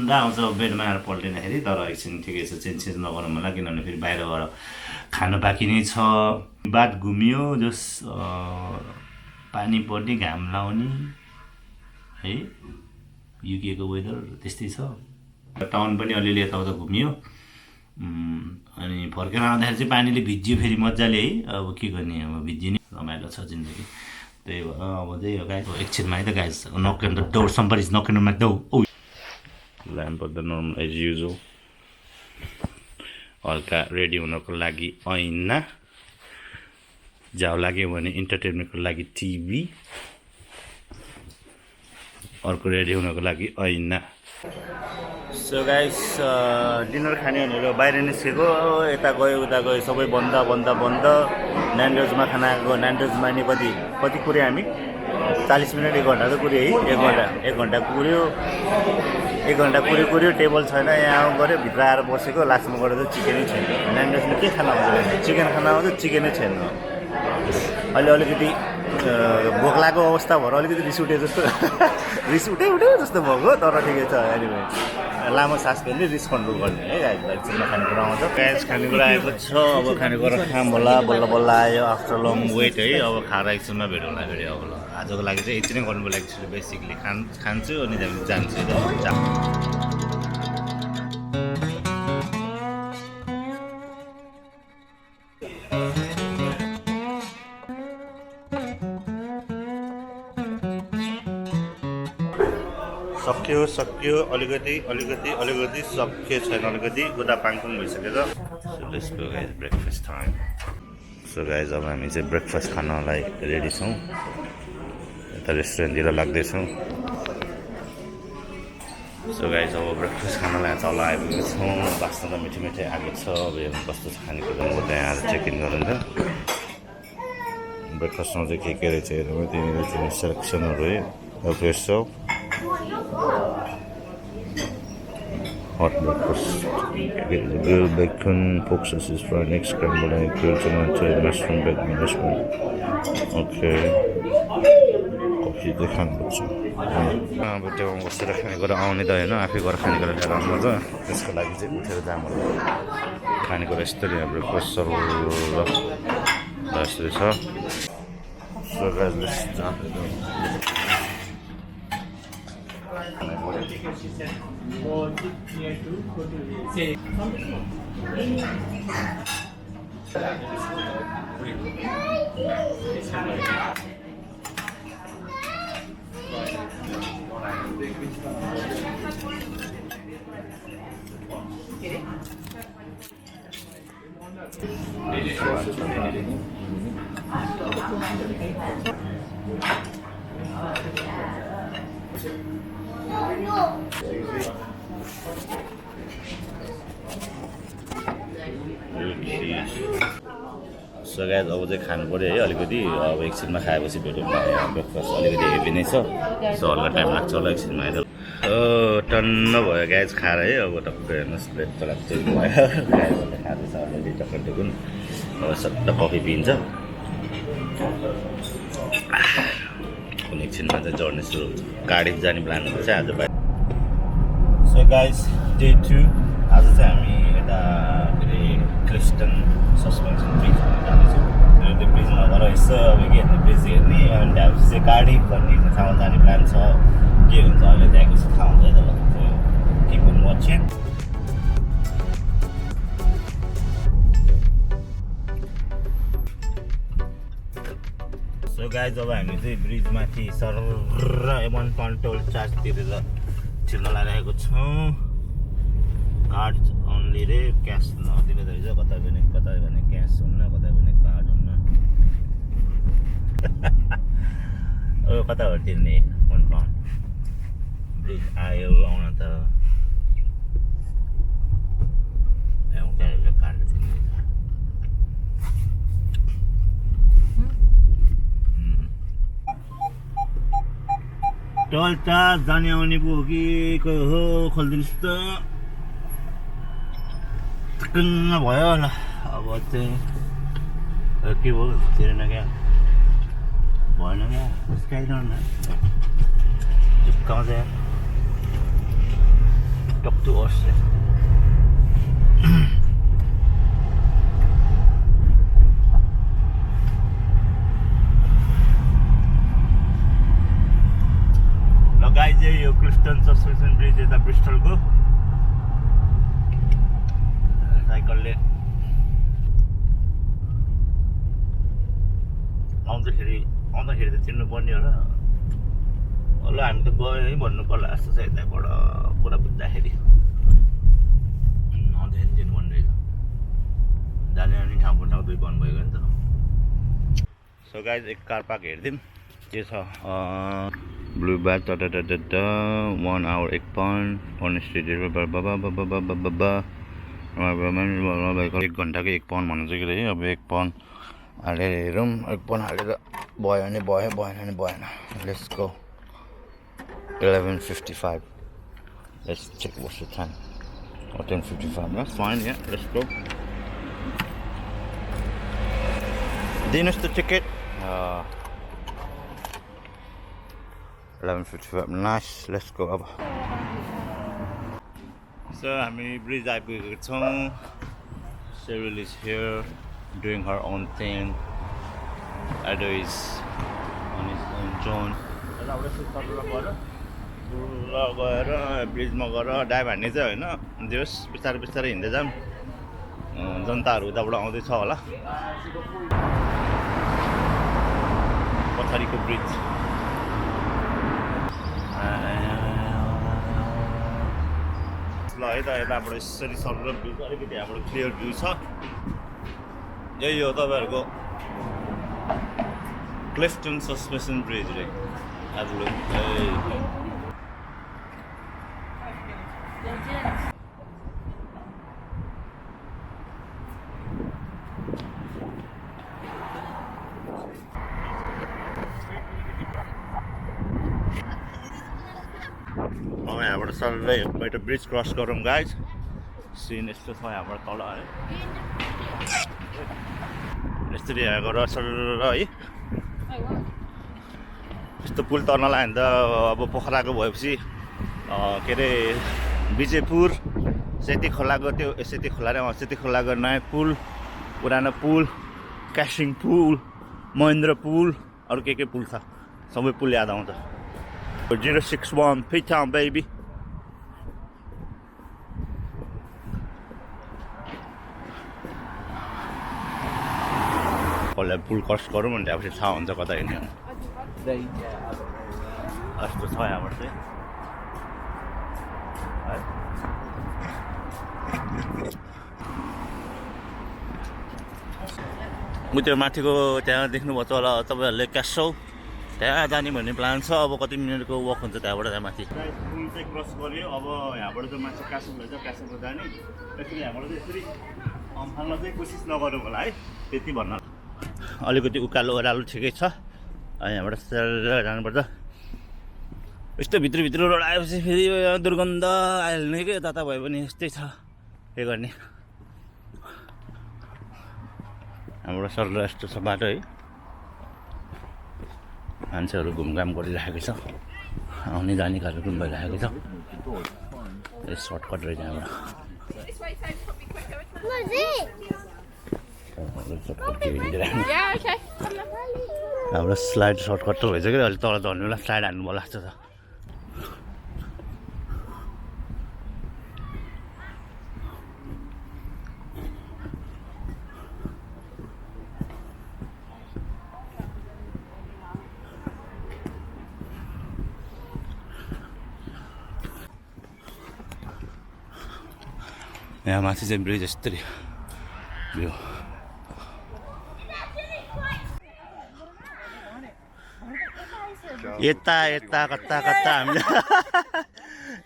आनन्द आउँछ बेडमा आएर पल्टिँदाखेरि। तर एकछिन ठिकै छ, चेन्ज नगरौँ होला, किनभने फेरि बाहिर गएर खानु बाँकी नै छ। बात घुमियो, जस पानी पर्ने, घाम लाउने है, युकेको वेदर त्यस्तै छ। टाउन पनि अलिअलि यताउता घुमियो। अनि फर्केर आउँदाखेरि चाहिँ पानीले भिज्यो फेरि मजाले है। अब के गर्ने, अब भिजिने रमाइलो छ जिन्दगी। त्यही भएर अब चाहिँ गाइस एकछिनमा है त guys, knock on the door, somebody is knock on my door. Oh lamp of the normal as usual. हल्का रेडी हुनको लागि ऐना, जाउ लाग्यो भने इन्टरटेनमेन्टको लागि टिभी, अर्को रेडी हुनको लागि ऐना। सो गाइस डिनर खाने भनेर बाहिर निस्केको, यता गयो उता गयो, सबै बन्द बन्द बन्द। न्यान्डोजमा खाना आएको, न्यान्डोजमा नि कति कुर्यो हामी, 40 मिनट 1 घन्टा त कुर्यो है। 1 घन्टा कुर्यो, 1 घन्टा कुर्यो, टेबल छैन, यहाँ गऱ्यो, भित्र आएर बसेको। लास्टमा गएर चाहिँ चिकनै छैन। न्यान्डोजमा के खाना आउँछ, चिकन खाना आउँछ, चिकनै छैन। अहिले अलिकति भोक लागेको अवस्था भएर अलिकति रिस उठ्यो जस्तो रिस उठ्यो जस्तो भएको। तर ठिकै छ, एनिवे लामो सास फेर्ने, रिस कन्ट्रोल गर्ने है। एकछिनमा खानेकुरा आउँछ, प्याज खानेकुरा आएको छ। अब खानेकुरा खाम होला, बल्ल बल्ल आयो आफ्टर लङ वेट है। अब खाएर एकछिनमा भेटौँला फेरि। अब ल आजको लागि चाहिँ यति नै गर्नुको लागि बेसिकली खान्छु अनि जान्छु। सक्यो अलिकति सक्यो छैन, अलिकति उता पाङपुङ भइसक्यो त। So let's go guys, breakfast time. So guys अब हामी चाहिँ ब्रेकफास्ट खानलाई रेडी छौँ। यता रेस्टुरेन्टतिर लाग्दैछौँ। सो गाइस अब ब्रेकफास्ट खानलाई तल आइपुगेको छौँ। बास्न त मिठो आएको छ। अब हेर्नु कस्तो छ खानेकुरा, म त्यहाँ आएर चेक इन गरौँ त। ब्रेकफास्टमा चाहिँ के रहेछ हेरौँ। त्यहाँनिर चाहिँ सेलेक्सनहरू है। फ्रेस छ, hot breakfast, grilled bacon, pork sausage, fried egg, scrambled egg, grilled tomato, mushroom, bacon, mushroom. Okay. Coffee चाहिँ खानुपर्छ। अब टेबलमा बसेर खानेकुरा आउने त होइन, आफै गएर खानेकुरा लिएर आउनु त। त्यसको लागि चाहिँ उठेर जानु खानेकुरा यस्तरी ब्रेकफास्ट सर्भ यस्तरी छ। सो गाइस सो गाइस अब चाहिँ खानु पऱ्यो है अलिकति। अब एकछिनमा खाएपछि भेटौँ न। ब्रेकफास्ट अलिकति हेभी नै छ, सो हल्का टाइम लाग्छ होला एकछिनमा आएर। टन्न भयो गाइस खाएर है। अब टक्क हेर्नुहोस् प्लेट त लाग्छ भयो। गाइसहरूले खाँदैछ अलरेडी टक्क टुकुन। अब सट्ट कफी पिन्छ। कुनै एकछिनमा चाहिँ जर्नी सुरु हुन्छ। कार्डिफ जाने प्लान हुन्छ आज बाहिर। सो गाइस डे 2 आज चाहिँ हामी यता फेरि क्लिफ्टन सस्पेन्सन ब्रिज जाँदैछौँ। त्यो ब्रिज नभएर यसो अब के हेर्ने, ब्रिज हेर्ने अनि त्यहाँपछि चाहिँ कार्डिफ भन्ने ठाउँमा जाने प्लान छ। के हुन्छ अहिले त्यहाँको चाहिँ थाहा हुन्छ त। Keep on watching. So guys अब हामी चाहिँ ब्रिजमाथि सर एभन टोल चार्ज तिरेर छिर्न लागिरहेको छौँ। कार्ड ओन्ली रे, क्यास नदिने रहेछ। कतै पनि क्यास हुन्न, कतै पनि कार्ड हुन्न। कता हो तिर्ने 1 पाउन्ड। ब्रिज आयो आउन त कार्ड तिर्ने। टोल चार्ज जाने आउने पो हो कि कोही हो, खोलिदिनुहोस् त। टुङ्ग भयो होला। अब चाहिँ के भयो, तिरेन क्या, भएन क्या, उसकाइरहनु चिप्काउँछ यार। talk to us. Guys, यो क्लिफ्टन सस्पेन्सन ब्रिज यता ब्रिस्टलको साइकलले आउँदाखेरि त चिन्नु पर्ने हो र ल हामी त गयो है भन्नु पर्ला जस्तो छ यताबाट पुरा बुझ्दाखेरि आउँदाखेरि चिन्नु पर्ने रहेछ जाने अनि ठाउँको ठाउँ दुई भन्नुभएको नि त सो गाइज एक कार पार्क हेरिदिउँ के छ Blue bag, 1 hour 1 pound, on street, 1 घन्टाको 1 पाउन्ड भन्नु चाहिँ के अब 1 पाउन्ड हालेर हेरौँ 1 पाउन्ड हालेर भयो भने भयो भएन भने भएन let's go 11:55 let's check what's the time 10:55 that's fine yeah let's go dinos the ticket 11:55 nice let's go अब so हामी ब्रिज आइपुगेको छौँ Cheryl is here doing her own thing Ado is on his own zone गएर ब्रिजमा गएर dive हान्ने चाहिँ होइन दियोस् बिस्तारै बिस्तारै हिँड्दै जाऊँ जनताहरू उताबाट आउँदैछ होला पछाडिको ब्रिज ल है त यताबाट यसरी सरल भ्यू अलिकति यहाँबाट क्लियर भ्यू छ यही हो तपाईँहरूको क्लिफ्टन सस्पेन्सन ब्रिज रे आज यहाँबाट सरलै एउटा ब्रिज क्रस गरौँ गाइज सिन यस्तो छ यहाँबाट तल है यसरी यहाँ गएर सर है यस्तो पुल तर्नलाई भने त अब पोखराको भएपछि के अरे विजयपुर सेती खोलाको त्यो सेती खोला र सेती खोलाको नयाँ पुल पुरानो पुल क्यासिङ पुल महेन्द्र पुल अरू के पुल छ सबै पुल याद आउँछ 061 P-Town baby कसलाई पुल क्रस गरौँ भने अब थाहा हुन्छ कता हिँड्ने यस्तो छ यहाँबाट चाहिँ उ त्यो माथिको त्यहाँ देख्नुभएको छ होला तपाईँहरूले क्यासो त्यहाँ जाने भन्ने प्लान छ अब कति मिनटको वक हुन्छ त्यहाँबाट त्यहाँ माथि पुल चाहिँ क्रस गऱ्यो अब यहाँबाट चाहिँ माथि कासो लैछ कासोको जाने यसरी यहाँबाट चाहिँ यसरी फाल्न चाहिँ कोसिस नगरौँ होला है त्यति भन्न अलिकति उकालो ओह्रालो ठिकै छ यहाँबाट जानुपर्छ यस्तो भित्र रोड आएपछि फेरि दुर्गन्ध आइहाल्ने कि यता भयो भने यस्तै छ के गर्ने हाम्रो सरल यस्तो छ बाटो है मान्छेहरू घुमघाम गरिराखेको छ आउने जाने कार्यक्रम भइरहेको छ सर्टकट रहेछ यहाँबाट हाम्रो स्लाइड सर्टकट त भइसक्यो कि अहिले तल झर्ने बेला स्लाइड हान्नु भयो लाग्छ त यहाँ माथि चाहिँ ब्रिज यस्तरी भ्यू यता यता कता कता हामीले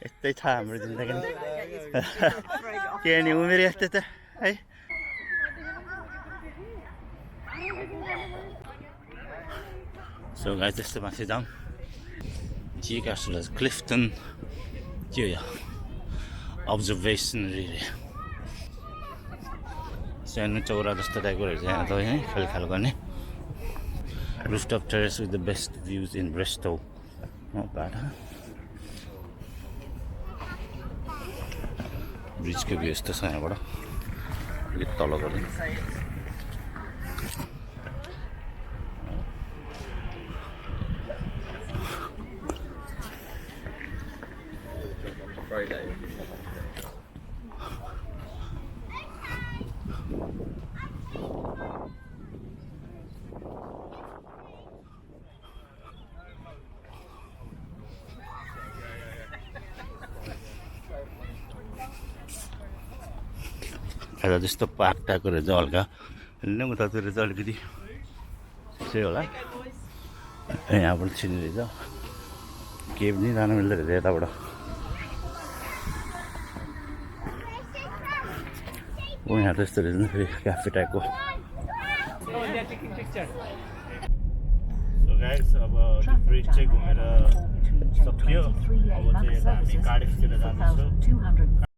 यस्तै छ हाम्रो जिन्दगी के नि उमेर यस्तै त है सो गाइस त्यस्तो माथि जाउँ जी क्यासल क्लिफ्टन के हो अब्जर्भेसन सानो चौरा जस्तो टाइपको रहेछ यहाँ त है खेलखाल गर्ने rooftop terrace with the best views in Bristol not bad huh ब्रिजको भ्यू यस्तो छ यहाँबाट अलिक तल गर्दै आज जस्तो पार्क टाइपको रहेछ हल्का होइन उतातिर चाहिँ अलिकति चाहिँ होला यहाँबाट छिर्ने रहेछ केही पनि जानु मिल्दो रहेछ यताबाट यहाँ त यस्तो रहेछ नि फेरि क्याफे टाइपको सो गाइस अब ब्रिज चाहिँ घुमेर सक्यो अब चाहिँ हामी कार्डिफतिर जाँदैछौँ